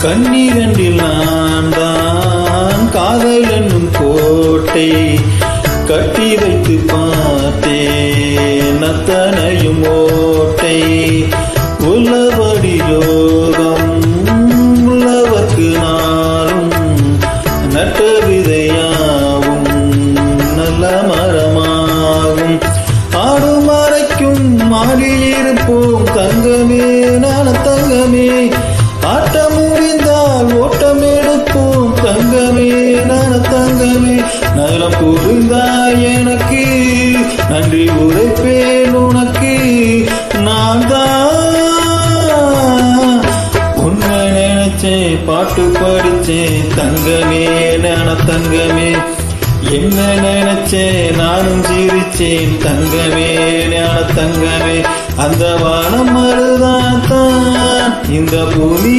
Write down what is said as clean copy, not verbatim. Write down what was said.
கண்ணிரண்டில் நான் தான் காதல் என்னும் கோட்டை கட்டி வைத்து பார்த்தேன் அத்தனையும் ஓட்டை உள்ளபடி யோகம் உள்ளவர்க்கு நாளும் நட்ட விதையாவும் நல்ல மரமாகும் ஆடும் மறைக்கும் மாடியிருப்போம் தங்கமே நான தங்கமே ஆட்டம் முடிந்தால் ஓட்டம் எடுப்போம் தங்கமே நான தங்கமே நலம் புரிந்தாய் எனக்கு நன்றி உரைப்பேன் உனக்கு நான் தான் உன்னை நினைச்சேன் பாட்டு படிச்சேன் தங்கமே நான தங்கமே என்ன நினைச்சேன் நானும் சிரிச்சேன் தங்கமே ஞான தங்கமே அந்த வானம் மருதான் தான் இந்த பூமி